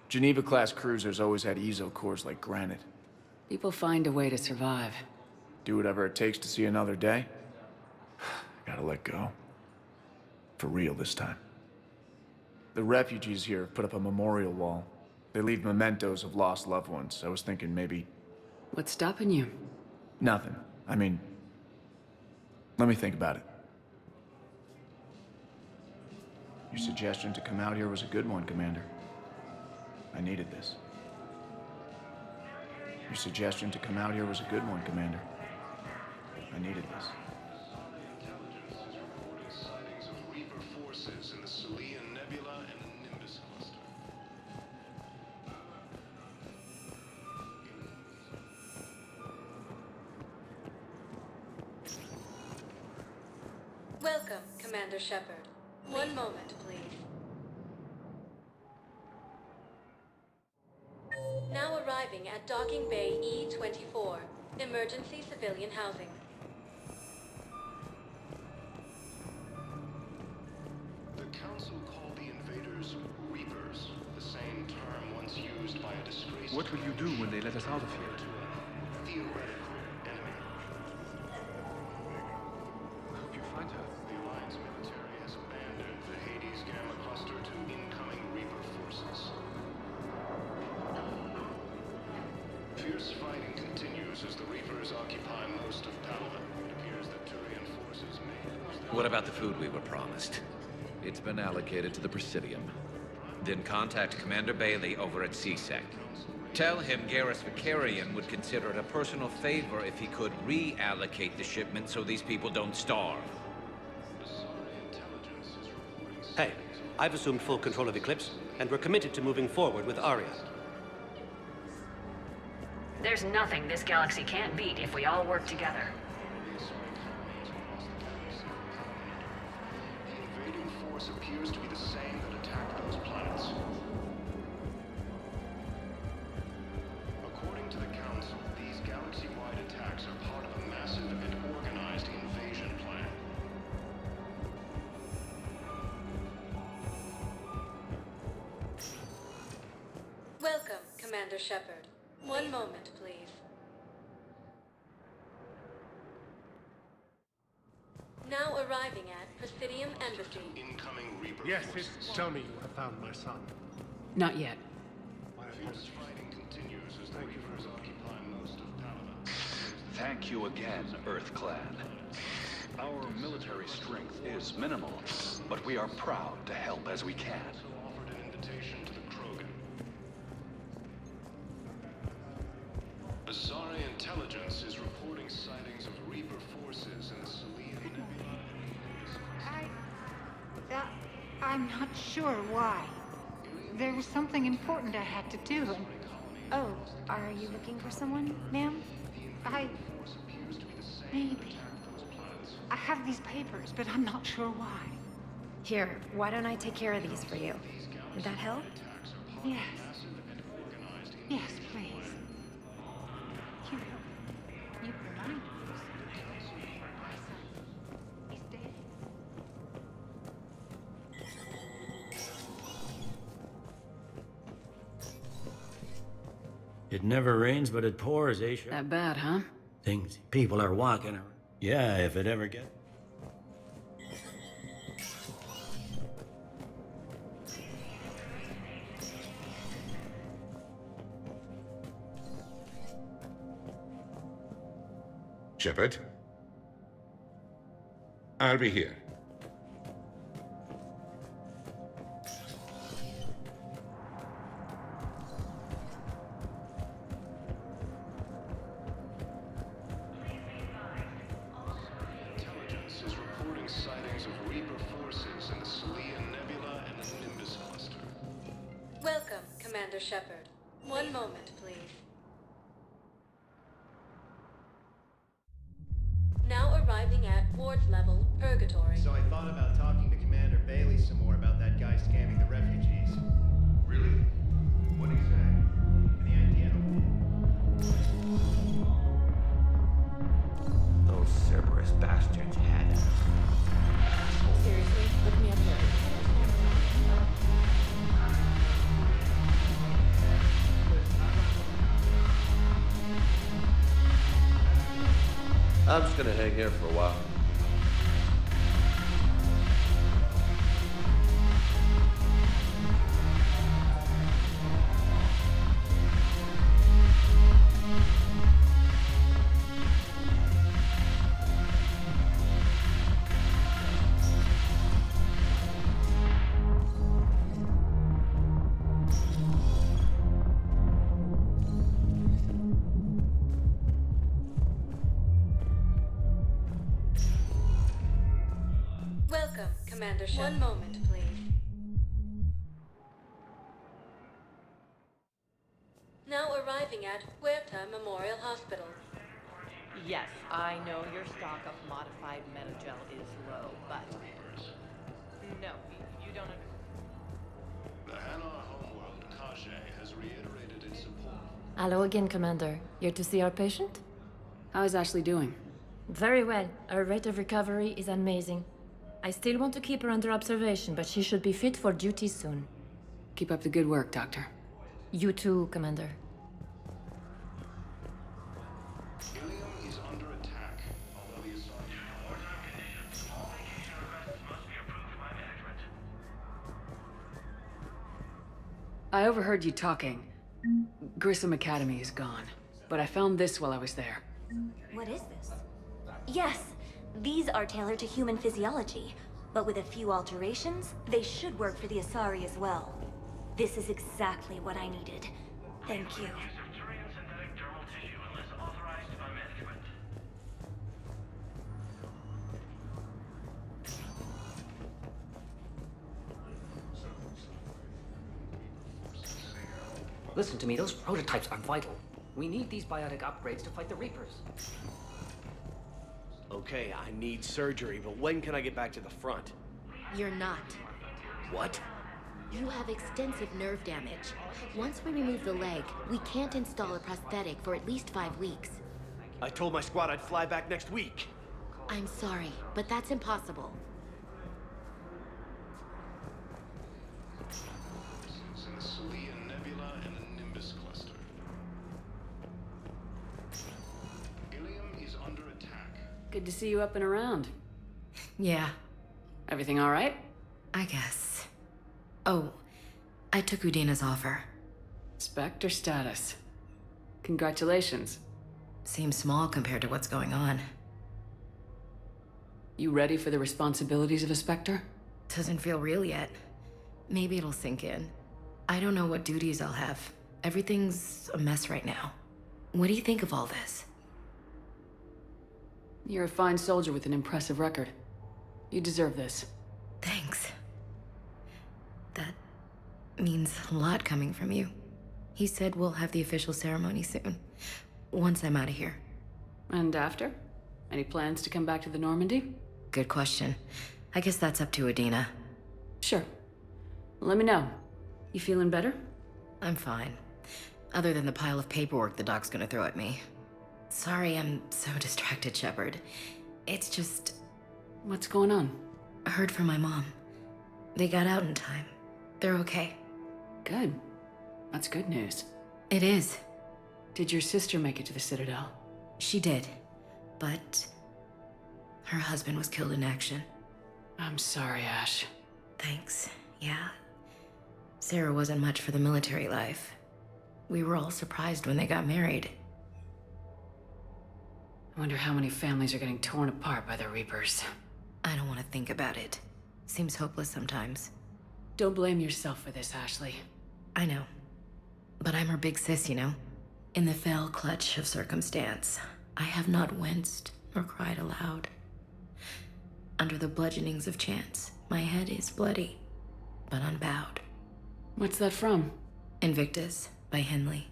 [SPEAKER 16] Geneva-class cruisers always had ezo cores like granite.
[SPEAKER 2] People find a way to survive.
[SPEAKER 16] Do whatever it takes to see another day. Gotta let go. For real this time. The refugees here have put up a memorial wall. They leave mementos of lost loved ones. I was thinking maybe...
[SPEAKER 2] What's stopping you?
[SPEAKER 16] Nothing. I mean... Let me think about it. Your suggestion to come out here was a good one, Commander. I needed this. Your suggestion to come out here was a good one, Commander. I needed this.
[SPEAKER 22] Sightings of Reaper forces in the Celian Nebula and the Nimbus cluster.
[SPEAKER 3] Welcome, Commander Shepard. One moment, please. Now arriving at Docking Bay E-24, emergency civilian housing.
[SPEAKER 22] The Council called the invaders Reapers, the same term once used by a disgraced...
[SPEAKER 6] What will you do when they let us out of here?
[SPEAKER 22] Theoretical enemy.
[SPEAKER 6] Hope you find her.
[SPEAKER 22] The Alliance military has abandoned the Hades Gamma cluster to incoming Reaper forces. Fierce fighting continues as the Reapers occupy most of Paragon. It appears that Turian forces may lose their...
[SPEAKER 9] What about the food we were promised? It's been allocated to the Presidium. Then contact Commander Bailey over at CSEC. Tell him Garrus Vicarian would consider it a personal favor if he could reallocate the shipment so these people don't starve.
[SPEAKER 7] Hey, I've assumed full control of Eclipse, and we're committed to moving forward with Aria.
[SPEAKER 2] There's nothing this galaxy can't beat if we all work together.
[SPEAKER 22] The invading force appears to be the same that attacked those planets. According to the Council, these galaxy-wide attacks are part of a massive and organized invasion plan.
[SPEAKER 3] Welcome, Commander Shepard. One moment, please. Now arriving at Presidium Embassy.
[SPEAKER 22] Incoming Reaper
[SPEAKER 14] Yes,
[SPEAKER 22] forces.
[SPEAKER 14] tell me you have found my son.
[SPEAKER 2] Not yet.
[SPEAKER 22] Fierce fighting continues as the Reapers occupy most of Paragon.
[SPEAKER 6] Thank you again, Earthclan. Our military strength is minimal, but we are proud to help as we can.
[SPEAKER 22] Offered an invitation to the Krogan. Azari intelligence is reporting sightings of Reaper forces in the Celian Nebula.
[SPEAKER 24] I'm not sure why. There was something important I had to do, and...
[SPEAKER 10] Oh, are you looking for someone, ma'am?
[SPEAKER 24] Maybe. I have these papers, but I'm not sure why.
[SPEAKER 10] Here, why don't I take care of these for you? Would that help?
[SPEAKER 24] Yes. Yes, please. You remind me. He's dead.
[SPEAKER 25] It never rains, but it pours, eh?
[SPEAKER 2] That bad, huh?
[SPEAKER 25] Things people are walking around. Yeah, if it ever gets.
[SPEAKER 22] Shepard? I'll be here. Intelligence is reporting sightings of Reaper forces in the Celian Nebula and the Nimbus cluster.
[SPEAKER 3] Welcome, Commander Shepard.
[SPEAKER 5] One moment, please. Now arriving at ward level purgatory.
[SPEAKER 1] So I thought about talking to Commander Bailey some more about that guy scamming the refugees.
[SPEAKER 22] Really? What do you say?
[SPEAKER 1] Any idea?
[SPEAKER 8] Those Cerberus bastards had us.
[SPEAKER 11] Seriously, look me up here.
[SPEAKER 17] I'm just gonna hang here for a while.
[SPEAKER 5] Welcome, Commander Shah. One moment, please. Now arriving at Huerta Memorial Hospital.
[SPEAKER 12] Yes, I know your stock of modified metagel is low, but... No, you don't understand.
[SPEAKER 23] The Hanar homeworld, Kajay, has reiterated its support.
[SPEAKER 5] Hello again, Commander. Here to see our patient?
[SPEAKER 2] How is Ashley doing?
[SPEAKER 5] Very well. Her rate of recovery is amazing. I still want to keep her under observation, but she should be fit for duty soon.
[SPEAKER 2] Keep up the good work, Doctor.
[SPEAKER 5] You too, Commander.
[SPEAKER 23] Ilium is under attack, although the assault...
[SPEAKER 2] I overheard you talking. Grissom Academy is gone, but I found this while I was there.
[SPEAKER 10] What is this? Yes, these are tailored to human physiology, but with a few alterations, they should work for the Asari as well. This is exactly what I needed. Thank you.
[SPEAKER 13] Listen to me, those prototypes are vital. We need these biotic upgrades to fight the Reapers.
[SPEAKER 1] Okay, I need surgery, but when can I get back to the front?
[SPEAKER 11] You're not.
[SPEAKER 1] What?
[SPEAKER 11] You have extensive nerve damage. Once we remove the leg, we can't install a prosthetic for at least 5 weeks.
[SPEAKER 1] I told my squad I'd fly back next week.
[SPEAKER 11] I'm sorry, but that's impossible.
[SPEAKER 23] in the Celeian Nebula and the Nimbus Cluster. Ilium is under attack.
[SPEAKER 2] Good to see you up and around.
[SPEAKER 5] Yeah,
[SPEAKER 2] Everything all right?
[SPEAKER 5] I guess. Oh, I took Udina's offer.
[SPEAKER 2] Spectre status. Congratulations.
[SPEAKER 5] Seems small compared to what's going on.
[SPEAKER 2] You ready for the responsibilities of a Spectre?
[SPEAKER 5] Doesn't feel real yet. Maybe it'll sink in. I don't know what duties I'll have. Everything's a mess right now. What do you think of all this?
[SPEAKER 2] You're a fine soldier with an impressive record. You deserve this.
[SPEAKER 5] Thanks. That means a lot coming from you. He said we'll have the official ceremony soon, once I'm out of here.
[SPEAKER 2] And after? Any plans to come back to the Normandy?
[SPEAKER 5] Good question. I guess that's up to Udina.
[SPEAKER 2] Sure. Let me know. You feeling better?
[SPEAKER 5] I'm fine. Other than the pile of paperwork the doc's gonna throw at me. Sorry I'm so distracted, Shepard. It's just...
[SPEAKER 2] What's going on?
[SPEAKER 5] I heard from my mom. They got out in time. They're okay.
[SPEAKER 2] Good. That's good news.
[SPEAKER 5] It is.
[SPEAKER 2] Did your sister make it to the Citadel?
[SPEAKER 5] She did. But... her husband was killed in action.
[SPEAKER 2] I'm sorry, Ash.
[SPEAKER 5] Thanks. Yeah. Sarah wasn't much for the military life. We were all surprised when they got married.
[SPEAKER 2] I wonder how many families are getting torn apart by the Reapers.
[SPEAKER 5] I don't want to think about it. Seems hopeless sometimes.
[SPEAKER 2] Don't blame yourself for this, Ashley.
[SPEAKER 5] I know. But I'm her big sis, you know? In the fell clutch of circumstance, I have not winced nor cried aloud. Under the bludgeonings of chance, my head is bloody, but unbowed.
[SPEAKER 2] What's that from?
[SPEAKER 5] Invictus,
[SPEAKER 3] by Henley.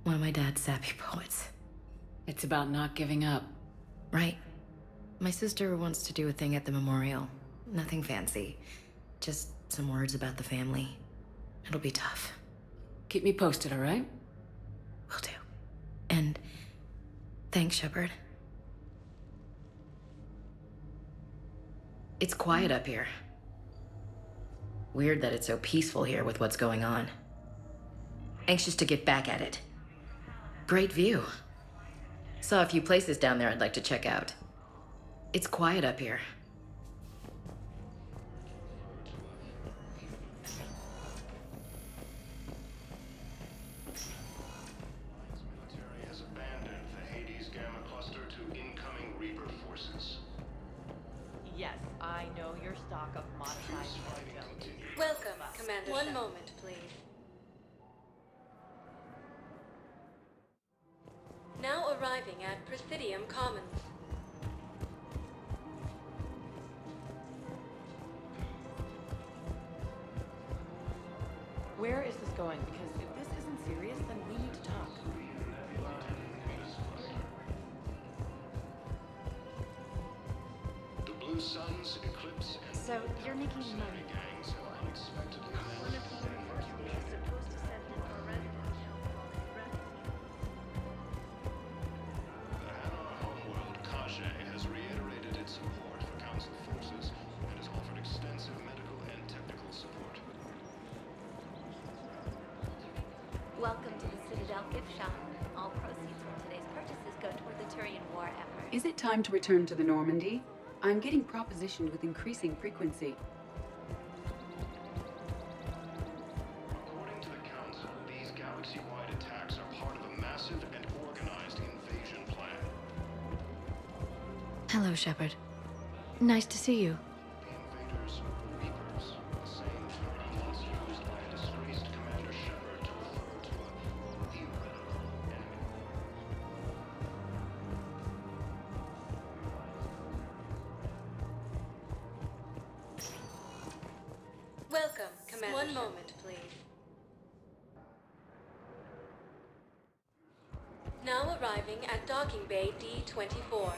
[SPEAKER 3] One of my dad's sappy poets.
[SPEAKER 2] It's about not giving up.
[SPEAKER 3] Right. My sister wants to do a thing at the memorial. Nothing fancy. Just some words about the family. It'll be tough.
[SPEAKER 2] Keep me posted, all right?
[SPEAKER 3] Will do. And thanks, Shepard. It's quiet up here. Weird that it's so peaceful here with what's going on. Anxious to get back at it. Great view. Saw a few places down there I'd like to check out. It's quiet up here.
[SPEAKER 15] Military has abandoned the Hades Gamma cluster to incoming Reaper forces.
[SPEAKER 12] Yes, I know your stock of modified metagel.
[SPEAKER 5] Welcome, Commander. One moment, please. Now arriving at Presidium Commons.
[SPEAKER 12] Where is this going? Because if this isn't serious, then we need to talk.
[SPEAKER 15] The Blue Suns, Eclipse, and
[SPEAKER 24] So, you're making money.
[SPEAKER 15] gangs have unexpectedly
[SPEAKER 24] One of the universities is supposed to send in a resident to help find refuge.
[SPEAKER 15] The Hanar homeworld, Kage, has reiterated its support for Council forces and has offered extensive medical and technical support.
[SPEAKER 10] Welcome to the Citadel gift shop. All proceeds from today's purchases go toward the Turian war effort.
[SPEAKER 2] Is it time to return to the Normandy? I'm getting propositioned with increasing frequency.
[SPEAKER 15] According to the Council, these galaxy-wide attacks are part of a massive and organized invasion plan.
[SPEAKER 5] Hello, Shepard. Nice to see you.
[SPEAKER 15] The invaders were Reapers, the same term once used by a disgraced Commander Shepard to refer to a theoretical enemy.
[SPEAKER 5] Welcome, Commander. One moment, please. Now arriving at Docking Bay D-24.